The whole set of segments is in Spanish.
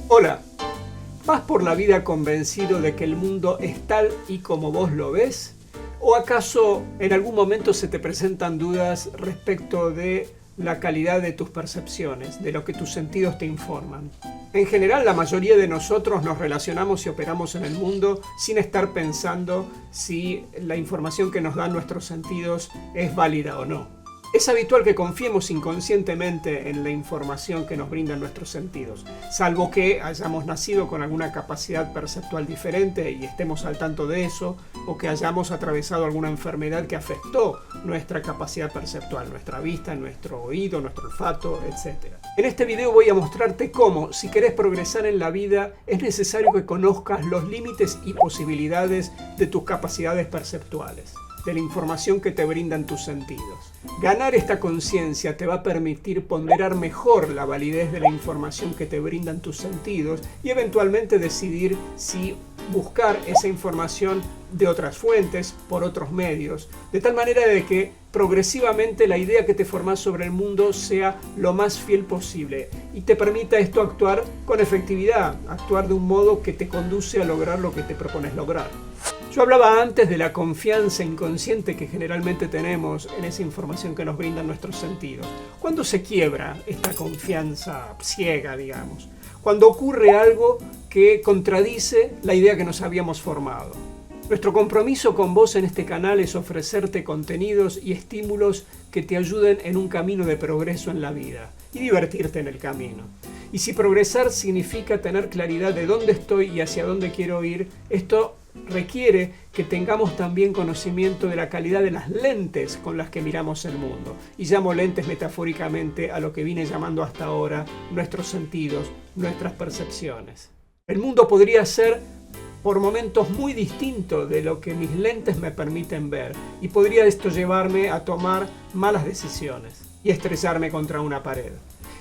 Hola, ¿vas por la vida convencido de que el mundo es tal y como vos lo ves? ¿O acaso en algún momento se te presentan dudas respecto de la calidad de tus percepciones, de lo que tus sentidos te informan? En general, la mayoría de nosotros nos relacionamos y operamos en el mundo sin estar pensando si la información que nos dan nuestros sentidos es válida o no. Es habitual que confiemos inconscientemente en la información que nos brindan nuestros sentidos, salvo que hayamos nacido con alguna capacidad perceptual diferente y estemos al tanto de eso, o que hayamos atravesado alguna enfermedad que afectó nuestra capacidad perceptual, nuestra vista, nuestro oído, nuestro olfato, etc. En este video voy a mostrarte cómo, si querés progresar en la vida, es necesario que conozcas los límites y posibilidades de tus capacidades perceptuales, de la información que te brindan tus sentidos. Ganar esta conciencia te va a permitir ponderar mejor la validez de la información que te brindan tus sentidos y eventualmente decidir si buscar esa información de otras fuentes, por otros medios, de tal manera de que progresivamente la idea que te formás sobre el mundo sea lo más fiel posible y te permita esto actuar con efectividad, actuar de un modo que te conduce a lograr lo que te propones lograr. Yo hablaba antes de la confianza inconsciente que generalmente tenemos en esa información que nos brindan nuestros sentidos. ¿Cuándo se quiebra esta confianza ciega, digamos? Cuando ocurre algo que contradice la idea que nos habíamos formado. Nuestro compromiso con vos en este canal es ofrecerte contenidos y estímulos que te ayuden en un camino de progreso en la vida y divertirte en el camino. Y si progresar significa tener claridad de dónde estoy y hacia dónde quiero ir, esto requiere que tengamos también conocimiento de la calidad de las lentes con las que miramos el mundo. Y llamo lentes metafóricamente a lo que vine llamando hasta ahora nuestros sentidos, nuestras percepciones. El mundo podría ser por momentos muy distinto de lo que mis lentes me permiten ver, y podría esto llevarme a tomar malas decisiones y estrellarme contra una pared.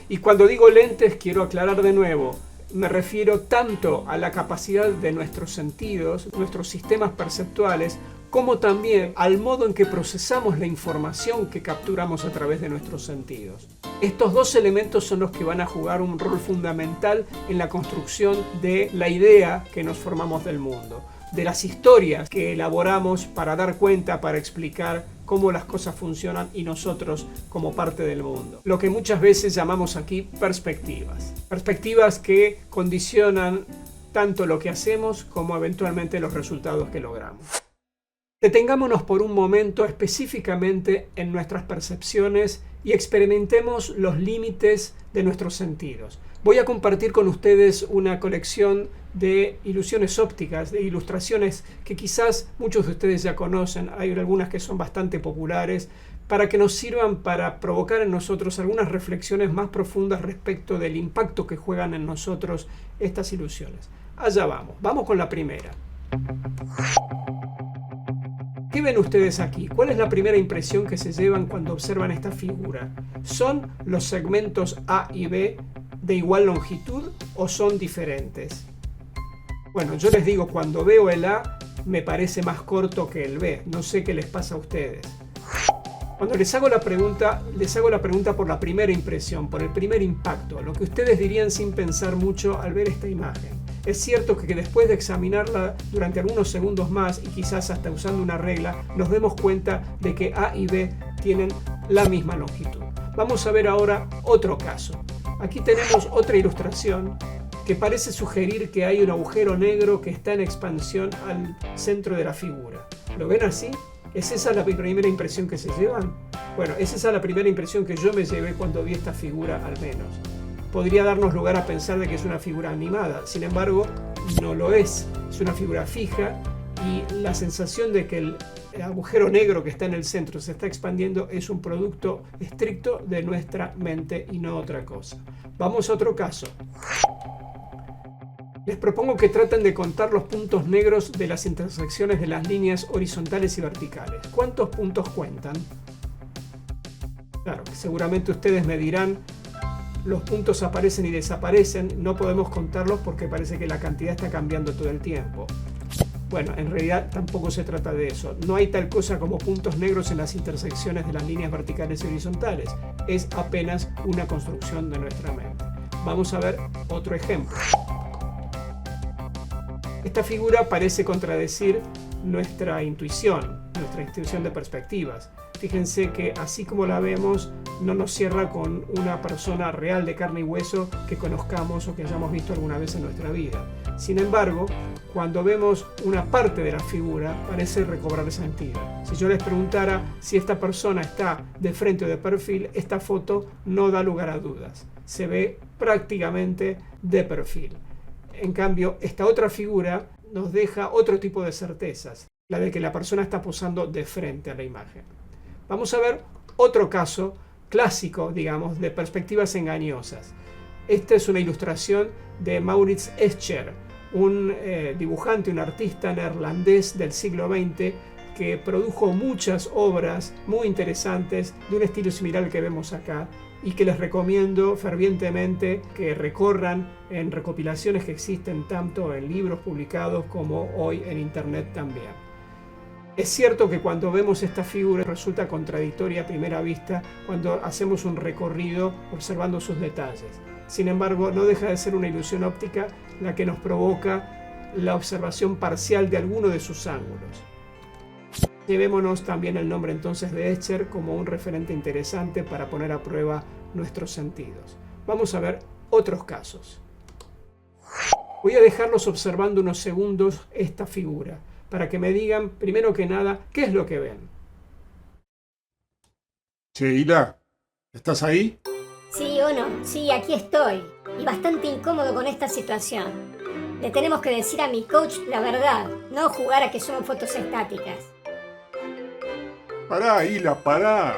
Y cuando digo lentes, quiero aclarar de nuevo, me refiero tanto a la capacidad de nuestros sentidos, nuestros sistemas perceptuales, como también al modo en que procesamos la información que capturamos a través de nuestros sentidos. Estos dos elementos son los que van a jugar un rol fundamental en la construcción de la idea que nos formamos del mundo, de las historias que elaboramos para dar cuenta, para explicar cómo las cosas funcionan y nosotros como parte del mundo. Lo que muchas veces llamamos aquí perspectivas. Perspectivas que condicionan tanto lo que hacemos como eventualmente los resultados que logramos. Detengámonos por un momento específicamente en nuestras percepciones y experimentemos los límites de nuestros sentidos. Voy a compartir con ustedes una colección de ilusiones ópticas, de ilustraciones que quizás muchos de ustedes ya conocen. Hay algunas que son bastante populares, para que nos sirvan para provocar en nosotros algunas reflexiones más profundas respecto del impacto que juegan en nosotros estas ilusiones. Allá vamos. Vamos con la primera. ¿Qué ven ustedes aquí? ¿Cuál es la primera impresión que se llevan cuando observan esta figura? ¿Son los segmentos A y B de igual longitud o son diferentes? Bueno, yo les digo, cuando veo el A me parece más corto que el B. No sé qué les pasa a ustedes. Cuando les hago la pregunta por la primera impresión, por el primer impacto, lo que ustedes dirían sin pensar mucho al ver esta imagen. Es cierto que después de examinarla durante algunos segundos más y quizás hasta usando una regla, nos demos cuenta de que A y B tienen la misma longitud. Vamos a ver ahora otro caso. Aquí tenemos otra ilustración que parece sugerir que hay un agujero negro que está en expansión al centro de la figura. ¿Lo ven así? ¿Es esa la primera impresión que se llevan? Bueno, es esa la primera impresión que yo me llevé cuando vi esta figura al menos. Podría darnos lugar a pensar de que es una figura animada, sin embargo, no lo es. Es una figura fija y la sensación de que el agujero negro que está en el centro se está expandiendo es un producto estricto de nuestra mente y no otra cosa. Vamos a otro caso. Les propongo que traten de contar los puntos negros de las intersecciones de las líneas horizontales y verticales. ¿Cuántos puntos cuentan? Claro, seguramente ustedes me dirán, los puntos aparecen y desaparecen, no podemos contarlos porque parece que la cantidad está cambiando todo el tiempo. Bueno, en realidad tampoco se trata de eso. No hay tal cosa como puntos negros en las intersecciones de las líneas verticales y horizontales. Es apenas una construcción de nuestra mente. Vamos a ver otro ejemplo. Esta figura parece contradecir nuestra intuición de perspectivas. Fíjense que así como la vemos, no nos cierra con una persona real de carne y hueso que conozcamos o que hayamos visto alguna vez en nuestra vida. Sin embargo, cuando vemos una parte de la figura, parece recobrar sentido. Si yo les preguntara si esta persona está de frente o de perfil, esta foto no da lugar a dudas. Se ve prácticamente de perfil. En cambio, esta otra figura nos deja otro tipo de certezas, la de que la persona está posando de frente a la imagen. Vamos a ver otro caso clásico, digamos, de perspectivas engañosas. Esta es una ilustración de Maurits Escher, un dibujante, un artista neerlandés del siglo XX que produjo muchas obras muy interesantes de un estilo similar al que vemos acá y que les recomiendo fervientemente que recorran en recopilaciones que existen tanto en libros publicados como hoy en internet también. Es cierto que cuando vemos esta figura resulta contradictoria a primera vista cuando hacemos un recorrido observando sus detalles. Sin embargo, no deja de ser una ilusión óptica la que nos provoca la observación parcial de alguno de sus ángulos. Llevémonos también el nombre entonces de Escher como un referente interesante para poner a prueba nuestros sentidos. Vamos a ver otros casos. Voy a dejarlos observando unos segundos esta figura, para que me digan, primero que nada, qué es lo que ven. Che, Hila, ¿estás ahí? Sí o no, sí, aquí estoy. Y bastante incómodo con esta situación. Le tenemos que decir a mi coach la verdad, no jugar a que son fotos estáticas. Pará, Hila, pará.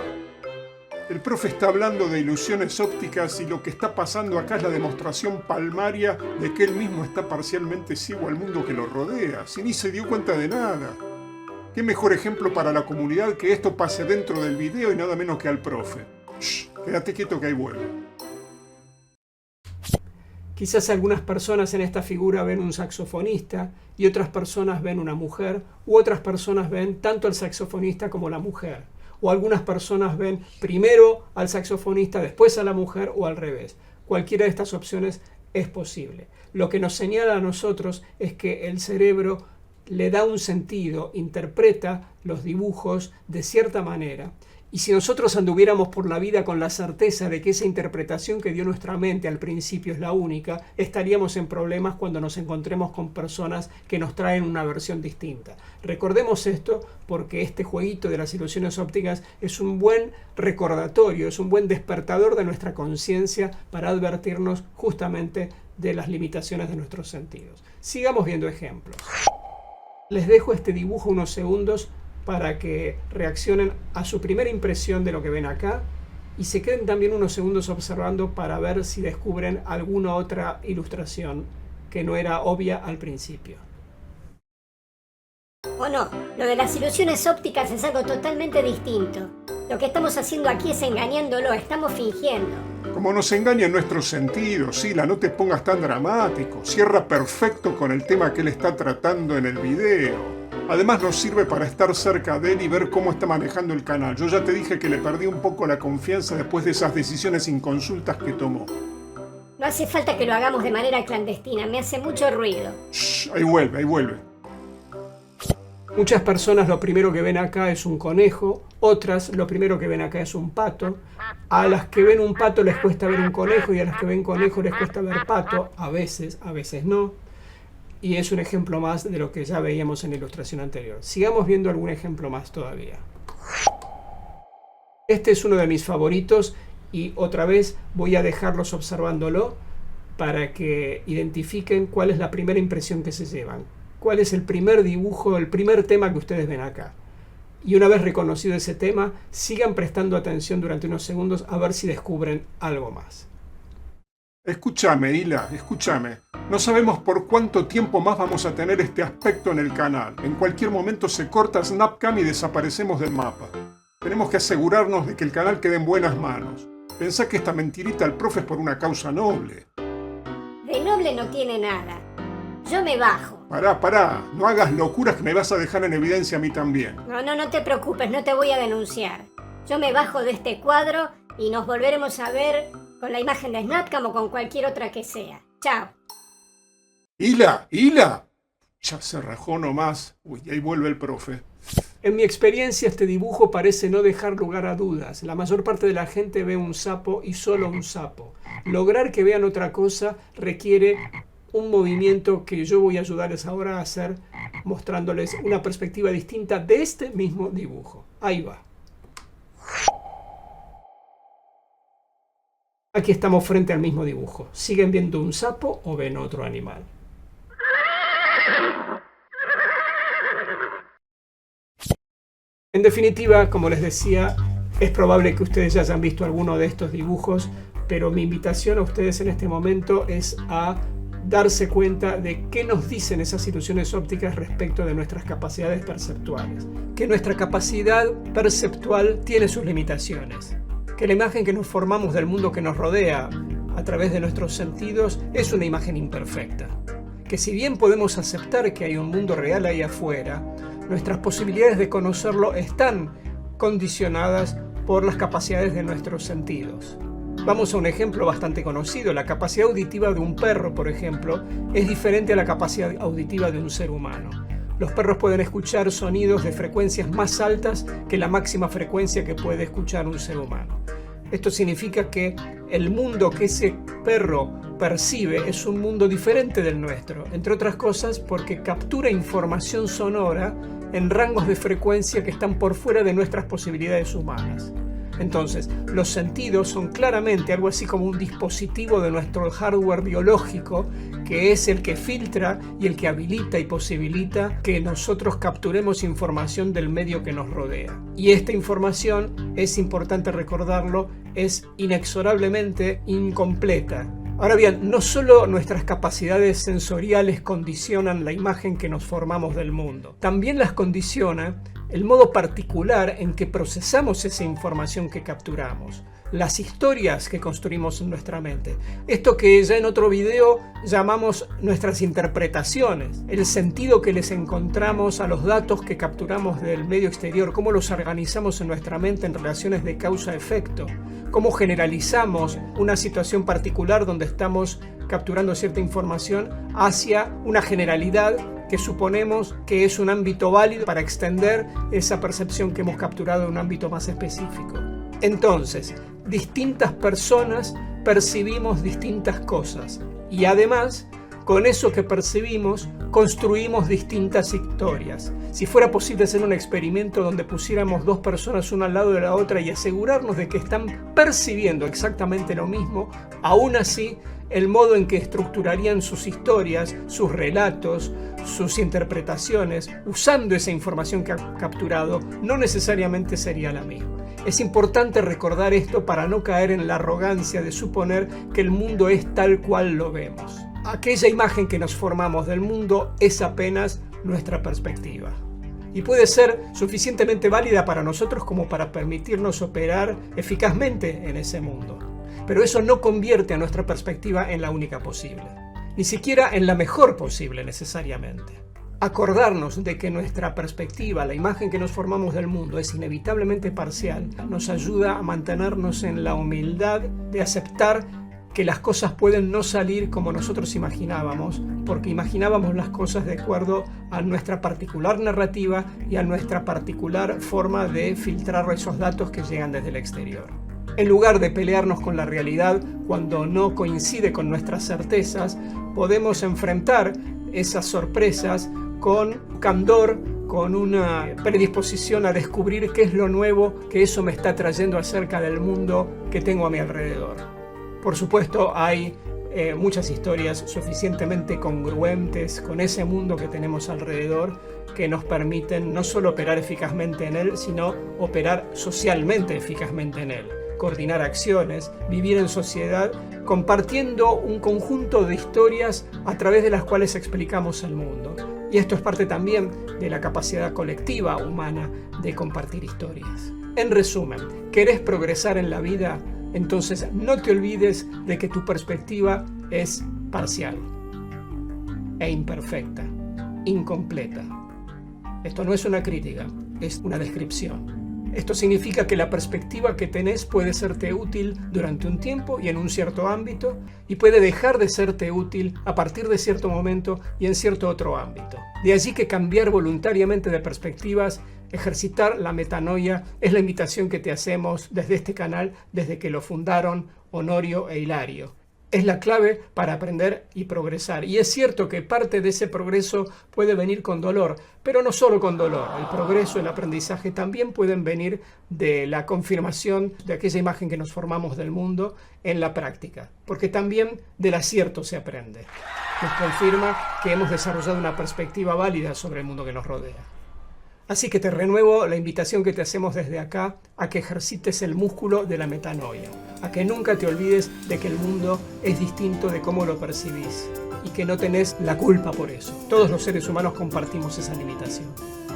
El profe está hablando de ilusiones ópticas y lo que está pasando acá es la demostración palmaria de que él mismo está parcialmente ciego al mundo que lo rodea, si ni se dio cuenta de nada. ¿Qué mejor ejemplo para la comunidad que esto pase dentro del video y nada menos que al profe? Shh, quédate quieto que ahí vuelve. Quizás algunas personas en esta figura ven un saxofonista y otras personas ven una mujer, u otras personas ven tanto al saxofonista como la mujer. O algunas personas ven primero al saxofonista, después a la mujer o al revés. Cualquiera de estas opciones es posible. Lo que nos señala a nosotros es que el cerebro le da un sentido, interpreta los dibujos de cierta manera. Y si nosotros anduviéramos por la vida con la certeza de que esa interpretación que dio nuestra mente al principio es la única, estaríamos en problemas cuando nos encontremos con personas que nos traen una versión distinta. Recordemos esto porque este jueguito de las ilusiones ópticas es un buen recordatorio, es un buen despertador de nuestra conciencia para advertirnos justamente de las limitaciones de nuestros sentidos. Sigamos viendo ejemplos. Les dejo este dibujo unos segundos para que reaccionen a su primera impresión de lo que ven acá y se queden también unos segundos observando para ver si descubren alguna otra ilustración que no era obvia al principio. O no, lo de las ilusiones ópticas es algo totalmente distinto. Lo que estamos haciendo aquí es engañándolo, estamos fingiendo. Como nos engañan nuestros sentidos, Hila, no te pongas tan dramático. Cierra perfecto con el tema que él está tratando en el video. Además nos sirve para estar cerca de él y ver cómo está manejando el canal. Yo ya te dije que le perdí un poco la confianza después de esas decisiones inconsultas que tomó. No hace falta que lo hagamos de manera clandestina, me hace mucho ruido. Shh, ahí vuelve, ahí vuelve. Muchas personas lo primero que ven acá es un conejo, otras lo primero que ven acá es un pato. A las que ven un pato les cuesta ver un conejo y a las que ven conejo les cuesta ver pato, a veces no. Y es un ejemplo más de lo que ya veíamos en la ilustración anterior. Sigamos viendo algún ejemplo más todavía. Este es uno de mis favoritos y otra vez voy a dejarlos observándolo para que identifiquen cuál es la primera impresión que se llevan. Cuál es el primer dibujo, el primer tema que ustedes ven acá. Y una vez reconocido ese tema, sigan prestando atención durante unos segundos a ver si descubren algo más. Escúchame, Hila, escúchame. No sabemos por cuánto tiempo más vamos a tener este aspecto en el canal. En cualquier momento se corta Snapcam y desaparecemos del mapa. Tenemos que asegurarnos de que el canal quede en buenas manos. Pensá que esta mentirita al profe es por una causa noble. De noble no tiene nada. Yo me bajo. Pará, no hagas locuras que me vas a dejar en evidencia a mí también. No te preocupes, no te voy a denunciar. Yo me bajo de este cuadro y nos volveremos a ver con la imagen de Snapcam o con cualquier otra que sea. Chao. Hila, Ya se rajó nomás. Uy, ahí vuelve el profe. En mi experiencia, este dibujo parece no dejar lugar a dudas. La mayor parte de la gente ve un sapo y solo un sapo. Lograr que vean otra cosa requiere un movimiento que yo voy a ayudarles ahora a hacer, mostrándoles una perspectiva distinta de este mismo dibujo. Ahí va. Aquí estamos frente al mismo dibujo. ¿Siguen viendo un sapo o ven otro animal? En definitiva, como les decía, es probable que ustedes ya hayan visto alguno de estos dibujos, pero mi invitación a ustedes en este momento es a darse cuenta de qué nos dicen esas ilusiones ópticas respecto de nuestras capacidades perceptuales. Que nuestra capacidad perceptual tiene sus limitaciones. Que la imagen que nos formamos del mundo que nos rodea a través de nuestros sentidos es una imagen imperfecta. Que si bien podemos aceptar que hay un mundo real ahí afuera, nuestras posibilidades de conocerlo están condicionadas por las capacidades de nuestros sentidos. Vamos a un ejemplo bastante conocido. La capacidad auditiva de un perro, por ejemplo, es diferente a la capacidad auditiva de un ser humano. Los perros pueden escuchar sonidos de frecuencias más altas que la máxima frecuencia que puede escuchar un ser humano. Esto significa que el mundo que ese perro percibe es un mundo diferente del nuestro, entre otras cosas porque captura información sonora en rangos de frecuencia que están por fuera de nuestras posibilidades humanas. Entonces, los sentidos son claramente algo así como un dispositivo de nuestro hardware biológico que es el que filtra y el que habilita y posibilita que nosotros capturemos información del medio que nos rodea. Y esta información, es importante recordarlo, es inexorablemente incompleta. Ahora bien, no solo nuestras capacidades sensoriales condicionan la imagen que nos formamos del mundo, también las condiciona el modo particular en que procesamos esa información que capturamos, las historias que construimos en nuestra mente. Esto que ya en otro video llamamos nuestras interpretaciones, el sentido que les encontramos a los datos que capturamos del medio exterior, cómo los organizamos en nuestra mente en relaciones de causa-efecto, cómo generalizamos una situación particular donde estamos capturando cierta información hacia una generalidad que suponemos que es un ámbito válido para extender esa percepción que hemos capturado en un ámbito más específico. Entonces, distintas personas percibimos distintas cosas y además, con eso que percibimos, construimos distintas historias. Si fuera posible hacer un experimento donde pusiéramos dos personas una al lado de la otra y asegurarnos de que están percibiendo exactamente lo mismo, aún así, el modo en que estructurarían sus historias, sus relatos, sus interpretaciones, usando esa información que han capturado, no necesariamente sería la misma. Es importante recordar esto para no caer en la arrogancia de suponer que el mundo es tal cual lo vemos. Aquella imagen que nos formamos del mundo es apenas nuestra perspectiva. Y puede ser suficientemente válida para nosotros como para permitirnos operar eficazmente en ese mundo. Pero eso no convierte a nuestra perspectiva en la única posible, ni siquiera en la mejor posible necesariamente. Acordarnos de que nuestra perspectiva, la imagen que nos formamos del mundo, es inevitablemente parcial, nos ayuda a mantenernos en la humildad de aceptar que las cosas pueden no salir como nosotros imaginábamos, porque imaginábamos las cosas de acuerdo a nuestra particular narrativa y a nuestra particular forma de filtrar esos datos que llegan desde el exterior. En lugar de pelearnos con la realidad cuando no coincide con nuestras certezas, podemos enfrentar esas sorpresas con candor, con una predisposición a descubrir qué es lo nuevo que eso me está trayendo acerca del mundo que tengo a mi alrededor. Por supuesto, hay muchas historias suficientemente congruentes con ese mundo que tenemos alrededor que nos permiten no solo operar eficazmente en él, sino operar socialmente eficazmente en él. Coordinar acciones, vivir en sociedad, compartiendo un conjunto de historias a través de las cuales explicamos el mundo. Y esto es parte también de la capacidad colectiva humana de compartir historias. En resumen, ¿querés progresar en la vida? Entonces no te olvides de que tu perspectiva es parcial e imperfecta, incompleta. Esto no es una crítica, es una descripción. Esto significa que la perspectiva que tenés puede serte útil durante un tiempo y en un cierto ámbito, y puede dejar de serte útil a partir de cierto momento y en cierto otro ámbito. De allí que cambiar voluntariamente de perspectivas, ejercitar la metanoia, es la invitación que te hacemos desde este canal, desde que lo fundaron Honorio e Hilario. Es la clave para aprender y progresar. Y es cierto que parte de ese progreso puede venir con dolor, pero no solo con dolor. El progreso, el aprendizaje también pueden venir de la confirmación de aquella imagen que nos formamos del mundo en la práctica. Porque también del acierto se aprende. Nos confirma que hemos desarrollado una perspectiva válida sobre el mundo que nos rodea. Así que te renuevo la invitación que te hacemos desde acá a que ejercites el músculo de la metanoia, a que nunca te olvides de que el mundo es distinto de cómo lo percibís y que no tenés la culpa por eso. Todos los seres humanos compartimos esa limitación.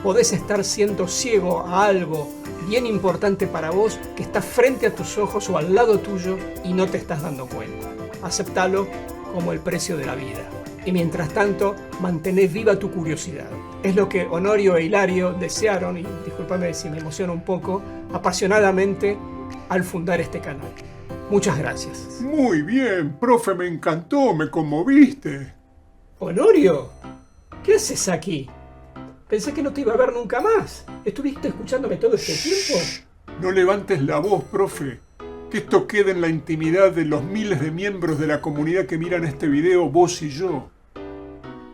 Podés estar siendo ciego a algo bien importante para vos que está frente a tus ojos o al lado tuyo y no te estás dando cuenta. Aceptalo como el precio de la vida. Y mientras tanto, mantené viva tu curiosidad. Es lo que Honorio e Hilario desearon, y discúlpame si me emociono un poco, apasionadamente al fundar este canal. Muchas gracias. Muy bien, profe, me encantó, me conmoviste. Honorio, ¿qué haces aquí? Pensé que no te iba a ver nunca más. ¿Estuviste escuchándome todo este tiempo? No levantes la voz, profe. Que esto quede en la intimidad de los miles de miembros de la comunidad que miran este video, vos y yo.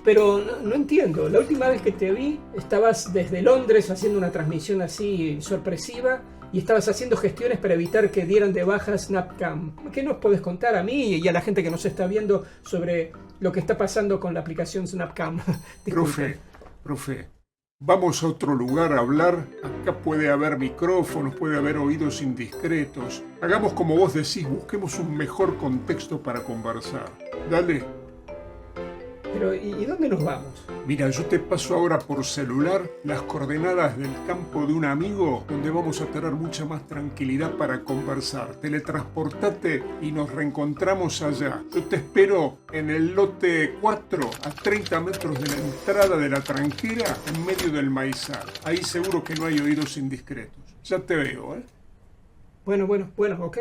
Pero no entiendo. La última vez que te vi, estabas desde Londres haciendo una transmisión así sorpresiva y estabas haciendo gestiones para evitar que dieran de baja Snapcam. ¿Qué nos podés contar a mí y a la gente que nos está viendo sobre lo que está pasando con la aplicación Snapcam? Profe, vamos a otro lugar a hablar. Acá puede haber micrófonos, puede haber oídos indiscretos. Hagamos como vos decís, busquemos un mejor contexto para conversar. Dale. Pero, ¿y dónde nos vamos? Mira, yo te paso ahora por celular las coordenadas del campo de un amigo donde vamos a tener mucha más tranquilidad para conversar. Teletransportate y nos reencontramos allá. Yo te espero en el lote 4, a 30 metros de la entrada de la tranquera, en medio del maizal. Ahí seguro que no hay oídos indiscretos. Ya te veo, ¿eh? Bueno, ok.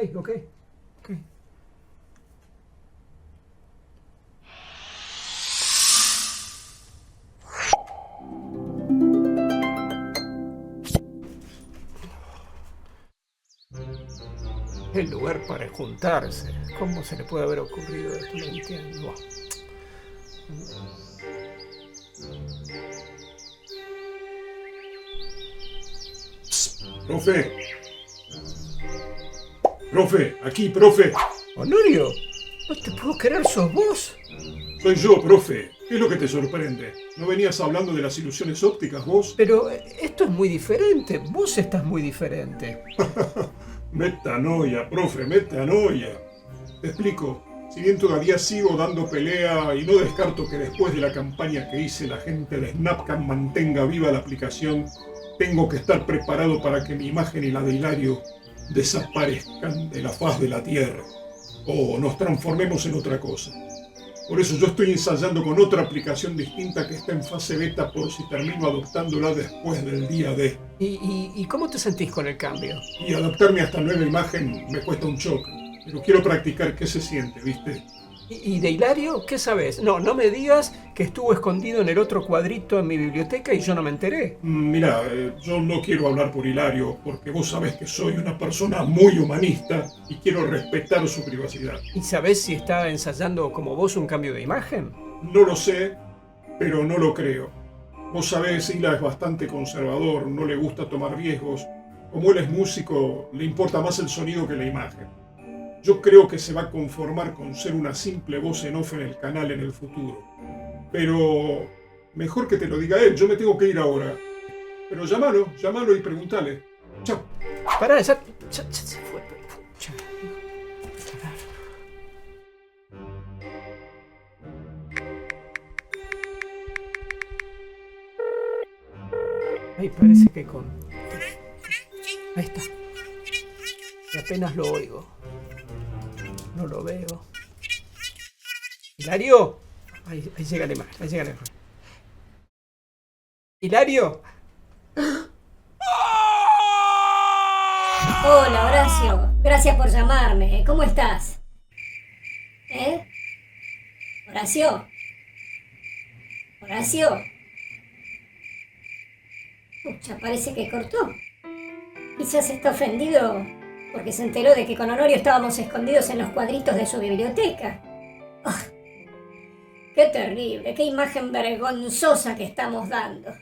El lugar para juntarse. ¿Cómo se le puede haber ocurrido esto? No entiendo. Profe, aquí, profe. Honorio, no te puedo creer, ¿sos vos? Soy yo, profe. ¿Qué es lo que te sorprende? ¿No venías hablando de las ilusiones ópticas vos? Pero esto es muy diferente. Vos estás muy diferente. Metanoia, profe, metanoia. Te explico. Si bien todavía sigo dando pelea y no descarto que después de la campaña que hice la gente de Snapcam mantenga viva la aplicación, tengo que estar preparado para que mi imagen y la de Hilario desaparezcan de la faz de la Tierra o nos transformemos en otra cosa. Por eso yo estoy ensayando con otra aplicación distinta que está en fase beta por si termino adoptándola después del día D. ¿Y cómo te sentís con el cambio? Y adaptarme a esta nueva imagen me cuesta un choque, pero quiero practicar qué se siente, ¿viste? ¿Y de Hilario qué sabes? No me digas que estuvo escondido en el otro cuadrito en mi biblioteca y yo no me enteré. Mira, yo no quiero hablar por Hilario porque vos sabés que soy una persona muy humanista y quiero respetar su privacidad. ¿Y sabés si está ensayando como vos un cambio de imagen? No lo sé, pero no lo creo. Vos sabés, Hila es bastante conservador, no le gusta tomar riesgos. Como él es músico, le importa más el sonido que la imagen. Yo creo que se va a conformar con ser una simple voz en off en el canal en el futuro. Pero mejor que te lo diga él, yo me tengo que ir ahora. Pero llámalo y preguntale. Chao. Pará, ya se fue. Ay, parece que con... Ahí está. Y apenas lo oigo. No lo veo. ¡Hilario! Ahí llega la imagen, ¡Hilario! ¡Ah! Horacio, gracias por llamarme. ¿Cómo estás? ¿Eh? Horacio. Horacio. Pucha, parece que cortó. Quizás está ofendido porque se enteró de que con Honorio estábamos escondidos en los cuadritos de su biblioteca. ¡Oh! ¡Qué terrible! ¡Qué imagen vergonzosa que estamos dando!